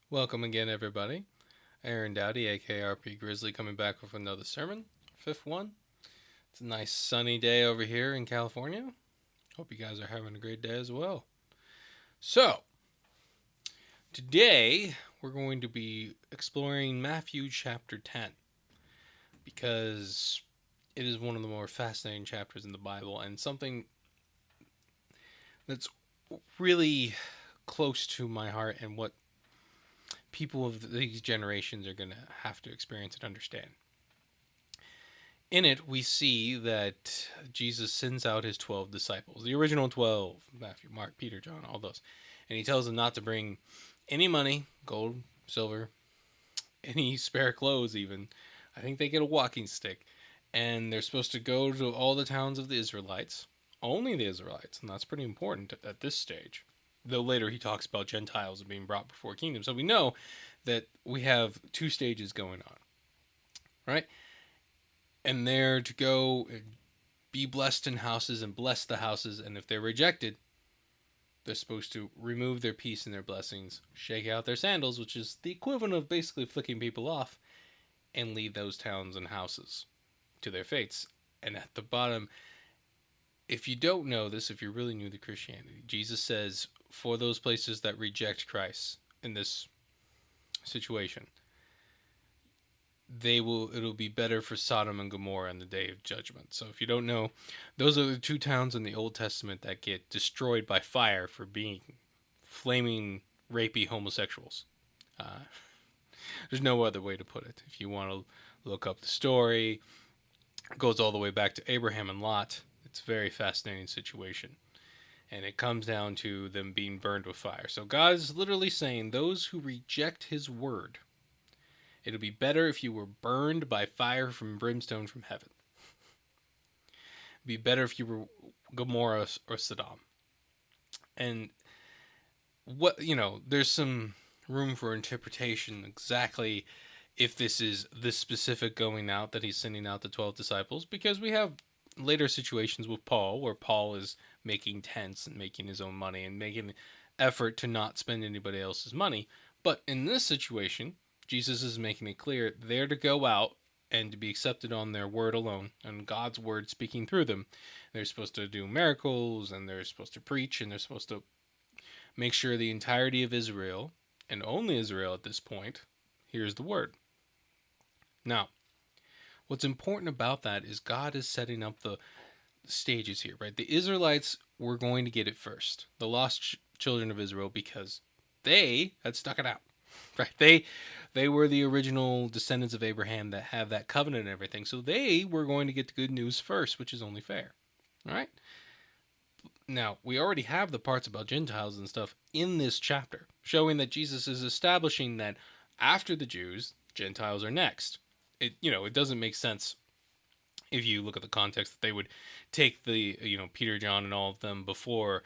Welcome again, everybody. Aaron Dowdy, aka RP Grizzly, coming back with another sermon, fifth one. It's a nice sunny day over here in California. Hope you guys are having a great day as well. So, today we're going to be exploring Mathew Chapter 10 because it is one of the more fascinating chapters in the Bible and something that's really close to my heart and what people of these generations are going to have to experience and understand. In it, we see that Jesus sends out his 12 disciples, the original 12, Matthew, Mark, Peter, John, all those. And he tells them not to bring any money, gold, silver, any spare clothes, even. I think they get a walking stick. And they're supposed to go to all the towns of the Israelites, only the Israelites. And that's pretty important at this stage. Though later he talks about Gentiles being brought before kingdom. So we know that we have two stages going on, right? And they're to go and be blessed in houses and bless the houses. And if they're rejected, they're supposed to remove their peace and their blessings, shake out their sandals, which is the equivalent of basically flicking people off, and leave those towns and houses to their fates. And at the bottom, if you don't know this, if you're really new to Christianity, Jesus says, for those places that reject Christ in this situation, it'll be better for Sodom and Gomorrah in the day of judgment. So if you don't know, those are the two towns in the Old Testament that get destroyed by fire for being flaming rapey homosexuals. Uh, there's no other way to put it. If you want to look up the story, it goes all the way back to Abraham and Lot. It's a very fascinating situation. And it comes down to them being burned with fire. So God is literally saying those who reject his word, it'll be better if you were burned by fire from brimstone from heaven. It'd be better if you were Gomorrah or Sodom. And there's some room for interpretation exactly if this is this specific going out that he's sending out the 12 disciples, because we have later situations with Paul where Paul is making tents and making his own money and making an effort to not spend anybody else's money. But in this situation, Jesus is making it clear they're to go out and to be accepted on their word alone and God's word speaking through them. They're supposed to do miracles and they're supposed to preach and they're supposed to make sure the entirety of Israel, and only Israel at this point, hears the word. Now, what's important about that is God is setting up the stages here, right? The Israelites were going to get it first, the lost children of Israel, because they had stuck it out, right? They were the original descendants of Abraham that have that covenant and everything, so they were going to get the good news first, which is only fair, all right? Now, we already have the parts about Gentiles and stuff in this chapter, showing that Jesus is establishing that after the Jews, Gentiles are next. It doesn't make sense if you look at the context that they would take the Peter, John, and all of them before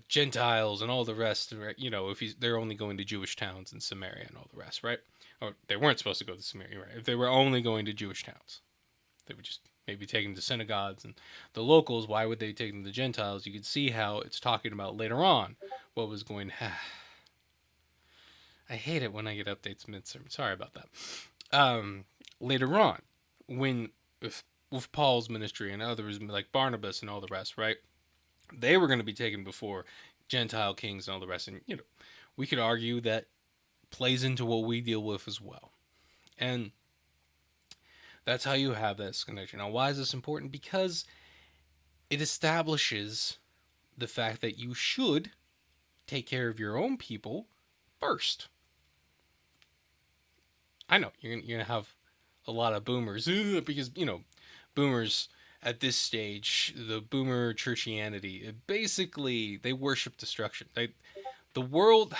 Gentiles and all the rest. Right? If they're only going to Jewish towns and Samaria and all the rest, right? Or they weren't supposed to go to Samaria, right? If they were only going to Jewish towns, they would just maybe take them to synagogues and the locals. Why would they take them to Gentiles? You could see how it's talking about later on what was going to happen. I hate it when I get updates mid-sermon. Sorry about that. Later on, when with Paul's ministry and others like Barnabas and all the rest, right? They were going to be taken before Gentile kings and all the rest. And, we could argue that plays into what we deal with as well. And that's how you have this connection. Now, why is this important? Because it establishes the fact that you should take care of your own people first. I know you're going to have a lot of boomers because, boomers at this stage, the boomer churchianity, basically they worship destruction. The world,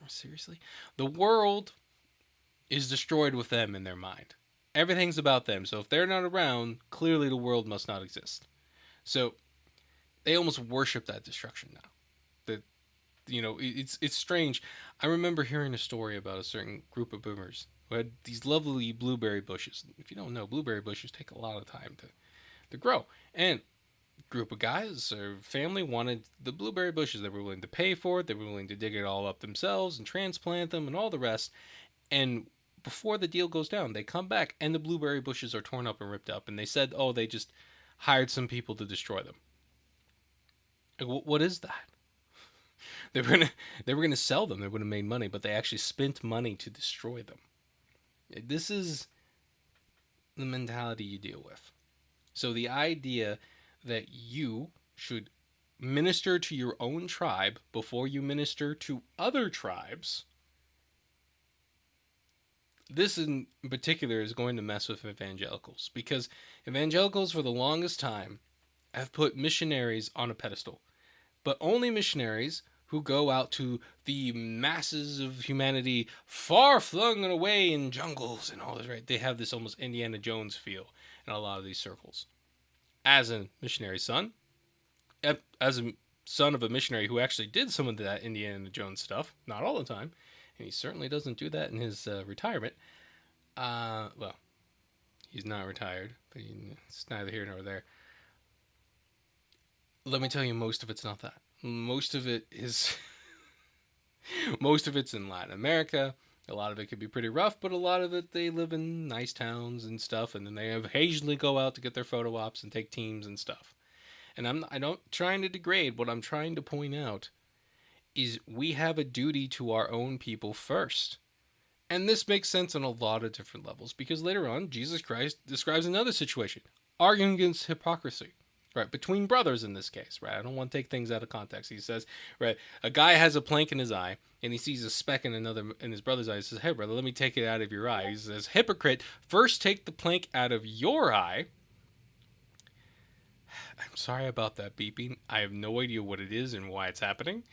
seriously, the world is destroyed with them in their mind. Everything's about them. So if they're not around, clearly the world must not exist. So they almost worship that destruction now. That it's strange. I remember hearing a story about a certain group of boomers who had these lovely blueberry bushes. If you don't know, blueberry bushes take a lot of time to grow. And group of guys or family wanted the blueberry bushes. They were willing to pay for it. They were willing to dig it all up themselves and transplant them and all the rest. And before the deal goes down, they come back and the blueberry bushes are torn up and ripped up. And they said, oh, they just hired some people to destroy them. Like, what is that? They were gonna they were gonna sell them. They would have made money, but they actually spent money to destroy them. This is the mentality you deal with. So the idea that you should minister to your own tribe before you minister to other tribes, this in particular is going to mess with evangelicals, because evangelicals for the longest time have put missionaries on a pedestal, but only missionaries who go out to the masses of humanity far flung and away in jungles and all this, right? They have this almost Indiana Jones feel in a lot of these circles. As a missionary son, as a son of a missionary who actually did some of that Indiana Jones stuff, not all the time, and he certainly doesn't do that in his retirement. Well, he's not retired, but it's neither here nor there. Let me tell you, most of it's not that. Most of it is, most of it's in Latin America. A lot of it could be pretty rough, but a lot of it, they live in nice towns and stuff, and then they occasionally go out to get their photo ops and take teams and stuff. And I don't trying to degrade. What I'm trying to point out is we have a duty to our own people first. And this makes sense on a lot of different levels, because later on, Jesus Christ describes another situation, arguing against hypocrisy, right? Between brothers in this case, right? I don't want to take things out of context. He says, right, a guy has a plank in his eye, and he sees a speck in his brother's eye. He says, hey, brother, let me take it out of your eye. He says, hypocrite, first take the plank out of your eye. I'm sorry about that beeping. I have no idea what it is and why it's happening.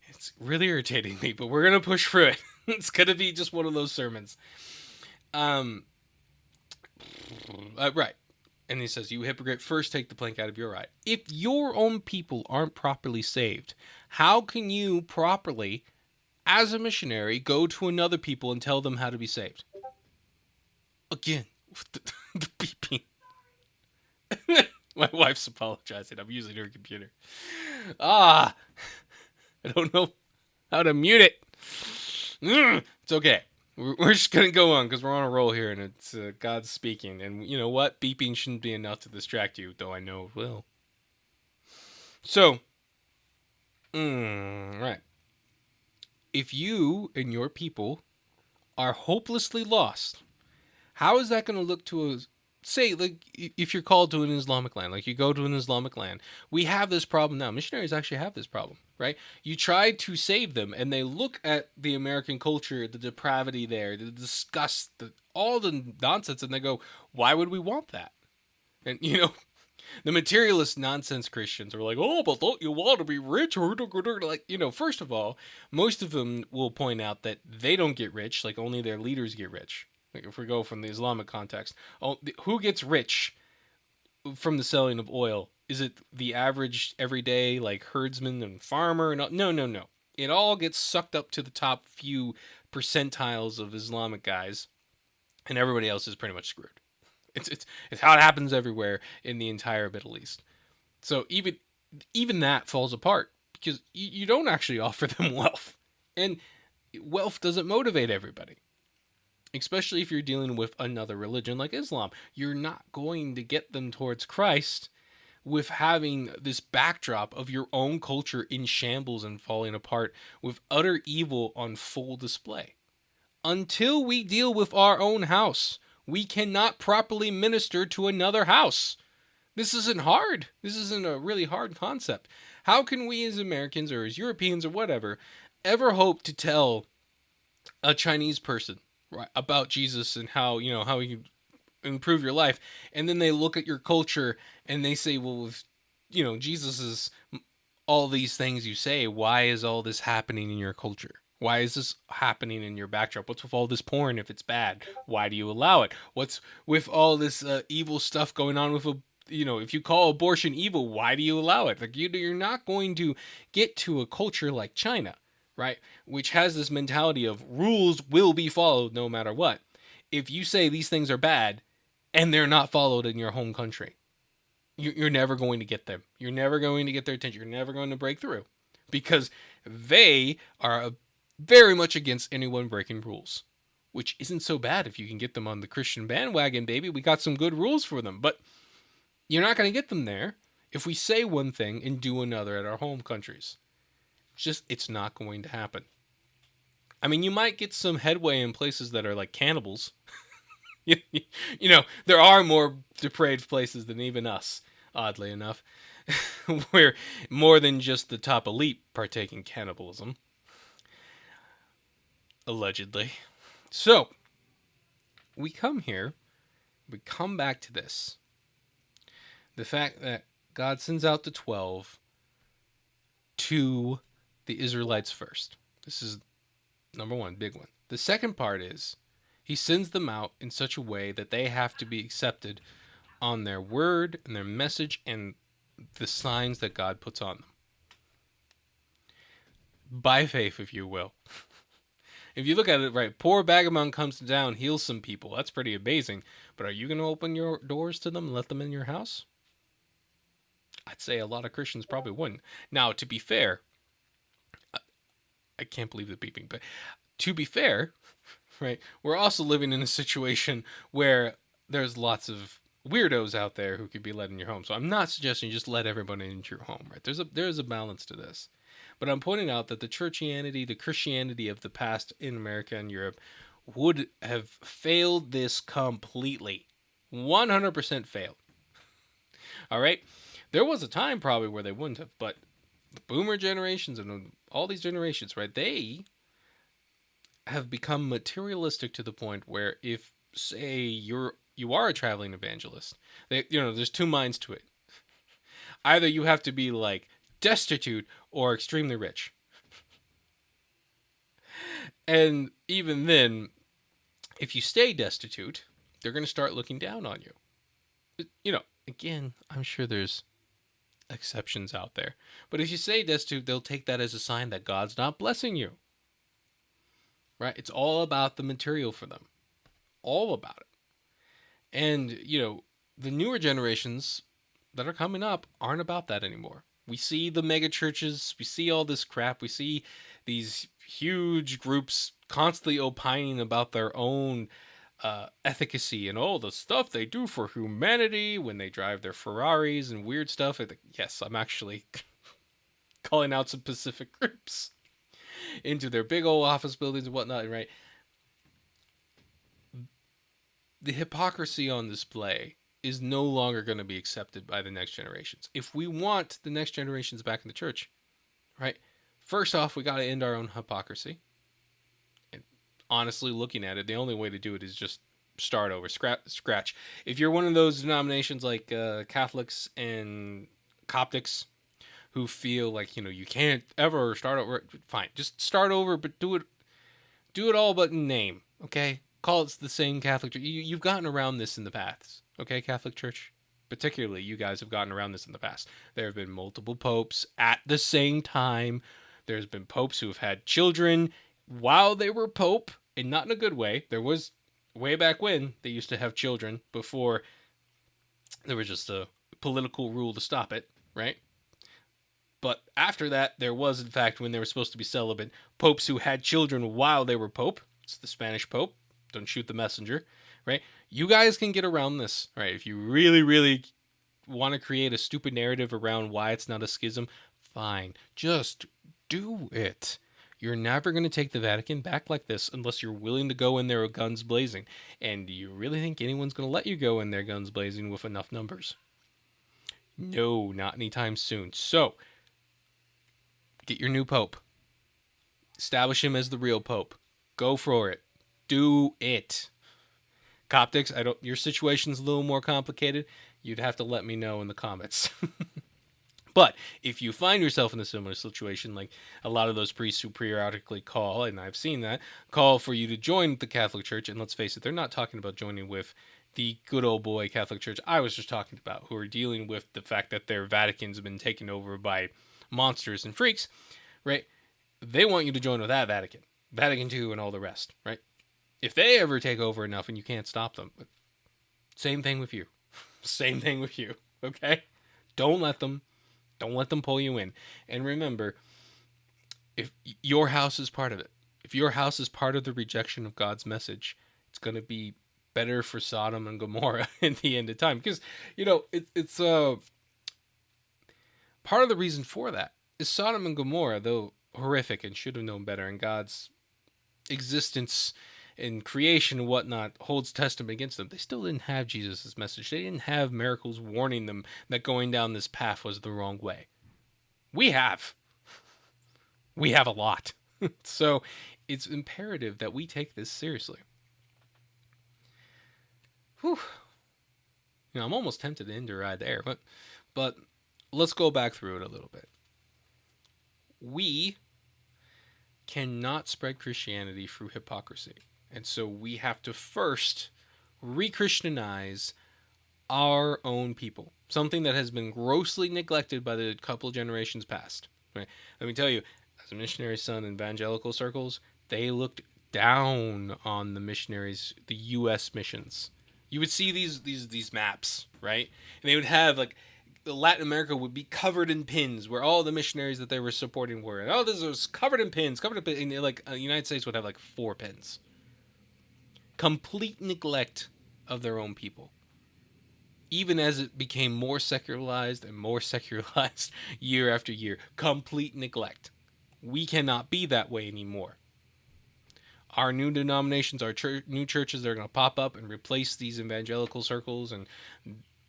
It's really irritating me, but we're going to push through it. It's going to be just one of those sermons. Right. And he says, you hypocrite, first take the plank out of your eye. If your own people aren't properly saved, how can you properly, as a missionary, go to another people and tell them how to be saved? Again, the beeping. My wife's apologizing. I'm using her computer. I don't know how to mute it. It's okay. We're just going to go on because we're on a roll here, and it's God speaking. And you know what? Beeping shouldn't be enough to distract you, though I know it will. So, right. If you and your people are hopelessly lost, how is that going to look to us? Say, like, if you're called to an Islamic land, like you go to an Islamic land, we have this problem now. Missionaries actually have this problem, right? You try to save them, and they look at the American culture, the depravity there, the disgust, all the nonsense, and they go, why would we want that? And, the materialist nonsense Christians are like, oh, but don't you want to be rich? Like, first of all, most of them will point out that they don't get rich, like only their leaders get rich. Like if we go from the Islamic context, who gets rich from the selling of oil? Is it the average everyday like herdsman and farmer? No. It all gets sucked up to the top few percentiles of Islamic guys, and everybody else is pretty much screwed. It's how it happens everywhere in the entire Middle East. So even that falls apart because you don't actually offer them wealth, and wealth doesn't motivate everybody. Especially if you're dealing with another religion like Islam. You're not going to get them towards Christ with having this backdrop of your own culture in shambles and falling apart with utter evil on full display. Until we deal with our own house, we cannot properly minister to another house. This isn't hard. This isn't a really hard concept. How can we as Americans or as Europeans or whatever ever hope to tell a Chinese person about Jesus and how he can improve your life, and then they look at your culture and they say, well, if Jesus is all these things you say, why is all this happening in your culture? Why is this happening in your backdrop? What's with all this porn if it's bad? Why do you allow it? What's with all this evil stuff going on with if you call abortion evil, why do you allow it? Like you're not going to get to a culture like China, right? Which has this mentality of rules will be followed no matter what. If you say these things are bad and they're not followed in your home country, you're never going to get them. You're never going to get their attention. You're never going to break through because they are very much against anyone breaking rules, which isn't so bad if you can get them on the Christian bandwagon, baby. We got some good rules for them, but you're not going to get them there if we say one thing and do another at our home countries. It's not going to happen. I mean, you might get some headway in places that are like cannibals. You know, there are more depraved places than even us, oddly enough, where more than just the top elite partake in cannibalism, allegedly. So, we come here, we come back to this. The fact that God sends out the 12 to the Israelites first. This is number one, big one. The second part is he sends them out in such a way that they have to be accepted on their word and their message and the signs that God puts on them. By faith, if you will. If you look at it right, poor vagabond comes down, heals some people. That's pretty amazing. But are you going to open your doors to them and let them in your house? I'd say a lot of Christians probably wouldn't. Now, to be fair, I can't believe the beeping, but to be fair, right, we're also living in a situation where there's lots of weirdos out there who could be let in your home. So I'm not suggesting you just let everybody into your home, right? There's a balance to this. But I'm pointing out that the churchianity, the Christianity of the past in America and Europe would have failed this completely. 100% failed. All right? There was a time probably where they wouldn't have, but the boomer generations and all these generations, right? They have become materialistic to the point where if, say, you are a traveling evangelist, there's two minds to it. Either you have to be like destitute or extremely rich. And even then, if you stay destitute, they're going to start looking down on you. Again, I'm sure there's exceptions out there. But if you stay destitute, they'll take that as a sign that God's not blessing you. Right? It's all about the material for them. All about it. And, the newer generations that are coming up aren't about that anymore. We see the mega churches, we see all this crap, we see these huge groups constantly opining about their own efficacy and all the stuff they do for humanity when they drive their Ferraris and weird stuff. Yes, I'm actually calling out some specific groups into their big old office buildings and whatnot, right? The hypocrisy on display is no longer going to be accepted by the next generations. If we want the next generations back in the church, right? First off, we got to end our own hypocrisy. And honestly, looking at it, the only way to do it is just start over, scratch. If you're one of those denominations like Catholics and Coptics who feel like, you can't ever start over, fine, just start over, but do it all but in name, okay? Call it the same Catholic Church. You've gotten around this in the past, okay, Catholic Church? Particularly, you guys have gotten around this in the past. There have been multiple popes at the same time. There's been popes who have had children while they were pope, and not in a good way. There was, way back when, they used to have children before there was just a political rule to stop it, right? But after that, there was, in fact, when they were supposed to be celibate, popes who had children while they were pope. It's the Spanish pope. Don't shoot the messenger, right? You guys can get around this, right? If you really, really want to create a stupid narrative around why it's not a schism, fine. Just do it. You're never going to take the Vatican back like this unless you're willing to go in there with guns blazing. And do you really think anyone's going to let you go in there guns blazing with enough numbers? No, not anytime soon. So, get your new pope. Establish him as the real pope. Go for it. Do it. Coptics, your situation's a little more complicated. You'd have to let me know in the comments. But if you find yourself in a similar situation, like a lot of those priests who periodically call, and I've seen that, call for you to join the Catholic Church, and let's face it, they're not talking about joining with the good old boy Catholic Church I was just talking about, who are dealing with the fact that their Vatican's been taken over by monsters and freaks, right? They want you to join with that Vatican, Vatican II and all the rest, right? If they ever take over enough and you can't stop them, same thing with you. Same thing with you. Okay? Don't let them. Don't let them pull you in. And remember, if your house is part of it, if your house is part of the rejection of God's message, it's going to be better for Sodom and Gomorrah in the end of time. Because, it's part of the reason for that is Sodom and Gomorrah, though horrific and should have known better, and God's existence and creation and whatnot holds testament against them. They still didn't have Jesus' message. They didn't have miracles warning them that going down this path was the wrong way. We have. We have a lot. So it's imperative that we take this seriously. Whew. I'm almost tempted to end it right there, but let's go back through it a little bit. We cannot spread Christianity through hypocrisy. And so we have to first re-Christianize our own people, something that has been grossly neglected by the couple generations past. Right? Let me tell you, as a missionary son in evangelical circles, they looked down on the missionaries, the U.S. missions. You would see these maps, right? And they would have like Latin America would be covered in pins where all the missionaries that they were supporting were. And this was covered in pins. And like the United States would have like 4 pins. Complete neglect of their own people. Even as it became more secularized and more secularized year after year, complete neglect. We cannot be that way anymore. Our new denominations, our new churches, they're going to pop up and replace these evangelical circles and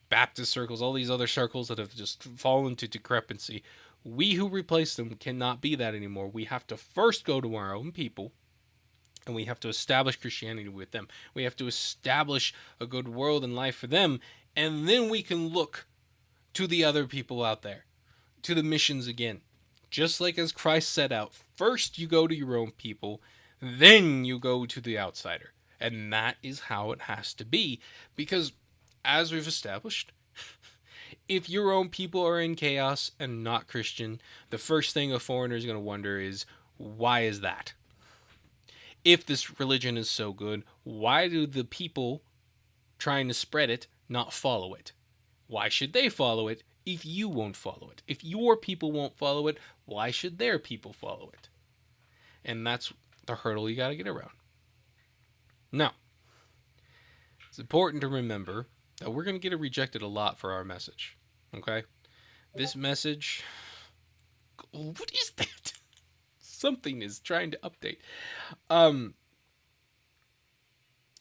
Baptist circles, all these other circles that have just fallen to decrepancy. We who replace them cannot be that anymore. We have to first go to our own people, and we have to establish Christianity with them. We have to establish a good world and life for them, and then we can look to the other people out there, to the missions again. Just like as Christ set out, first you go to your own people, then you go to the outsider. And that is how it has to be, because as we've established, if your own people are in chaos and not Christian, the first thing a foreigner is going to wonder is, why is that? If this religion is so good, why do the people trying to spread it not follow it? Why should they follow it if you won't follow it? If your people won't follow it, why should their people follow it? And that's the hurdle you got to get around. Now, it's important to remember that we're going to get rejected a lot for our message. Okay? This message... What is that? Something is trying to update.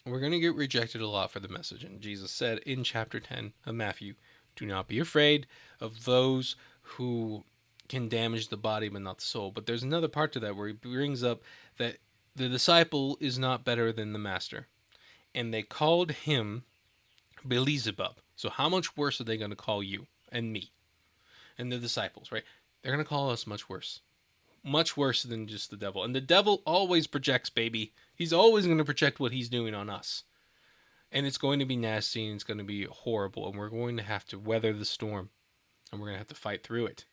We're going to get rejected a lot for the message. And Jesus said in chapter 10 of Matthew, do not be afraid of those who can damage the body but not the soul. But there's another part to that where he brings up that the disciple is not better than the master. And they called him Beelzebub. So how much worse are they going to call you and me and the disciples, right? They're going to call us much worse. Much worse than just the devil. And the devil always projects, baby. He's always going to project what he's doing on us. And it's going to be nasty and it's going to be horrible. And we're going to have to weather the storm. And we're going to have to fight through it.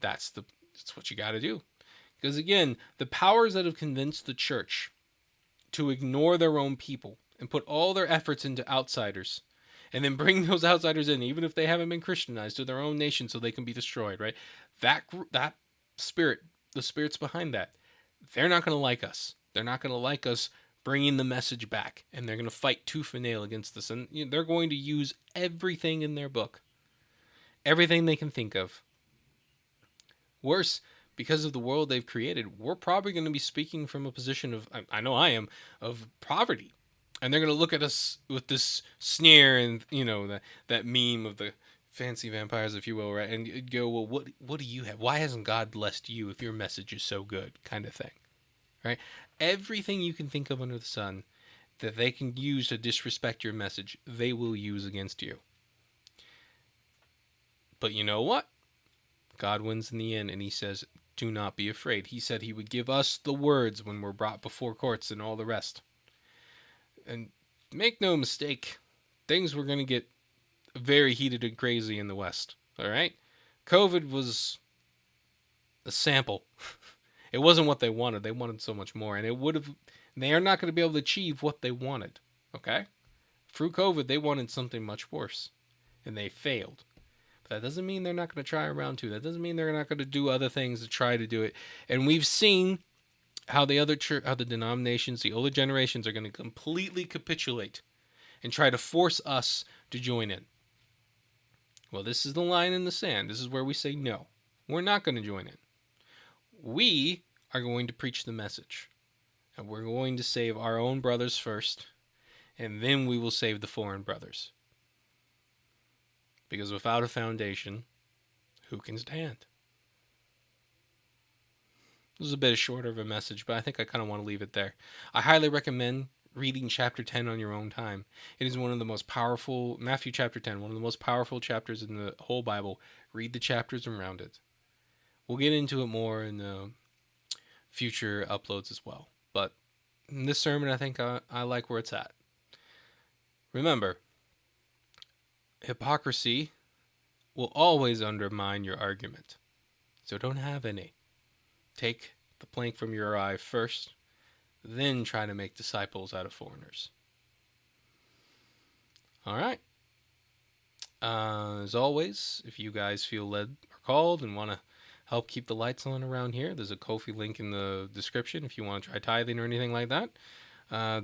That's what you got to do. Because again, the powers that have convinced the church to ignore their own people and put all their efforts into outsiders and then bring those outsiders in, even if they haven't been Christianized, to their own nation so they can be destroyed, right? That spirit, the spirits behind that, they're not going to like us. They're not going to like us bringing the message back, and they're going to fight tooth and nail against us. And they're going to use everything in their book, everything they can think of. Worse, because of the world they've created, we're probably going to be speaking from a position of, I know I am, of poverty. And they're going to look at us with this sneer and, that meme of the fancy vampires, if you will, right? And go, well, what do you have? Why hasn't God blessed you if your message is so good? Kind of thing, right? Everything you can think of under the sun that they can use to disrespect your message, they will use against you. But you know what? God wins in the end, and he says, do not be afraid. He said he would give us the words when we're brought before courts and all the rest. And make no mistake, things were going to get very heated and crazy in the West. All right? COVID was a sample. It wasn't what they wanted. They wanted so much more. And they are not going to be able to achieve what they wanted. Okay? Through COVID, they wanted something much worse. and they failed. But that doesn't mean they're not going to try around two. That doesn't mean they're not going to do other things to try to do it. And we've seen how the other church, how the denominations, the older generations are going to completely capitulate and try to force us to join in. Well, this is the line in the sand. This is where we say no. We're not going to join in. We are going to preach the message. And we're going to save our own brothers first, and then we will save the foreign brothers. Because without a foundation, who can stand? This is a bit shorter of a message, but I think I kind of want to leave it there. I highly recommend reading chapter 10 on your own time. It is one of the most powerful, Mathew chapter 10, one of the most powerful chapters in the whole Bible. Read the chapters around it. We'll get into it more in the future uploads as well. But in this sermon, I think I like where it's at. Remember, hypocrisy will always undermine your argument. So don't have any. Take the plank from your eye first, then try to make disciples out of foreigners. All right. As always, if you guys feel led or called and want to help keep the lights on around here, there's a Ko-fi link in the description if you want to try tithing or anything like that.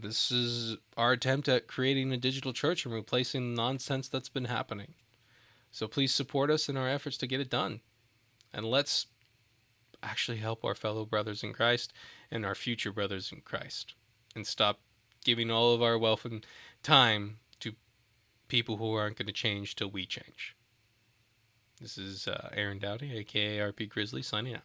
This is our attempt at creating a digital church and replacing the nonsense that's been happening. So please support us in our efforts to get it done. And let's actually help our fellow brothers in Christ and our future brothers in Christ. And stop giving all of our wealth and time to people who aren't going to change till we change. This is Aaron Dowdy, aka RP Grizzly, signing out.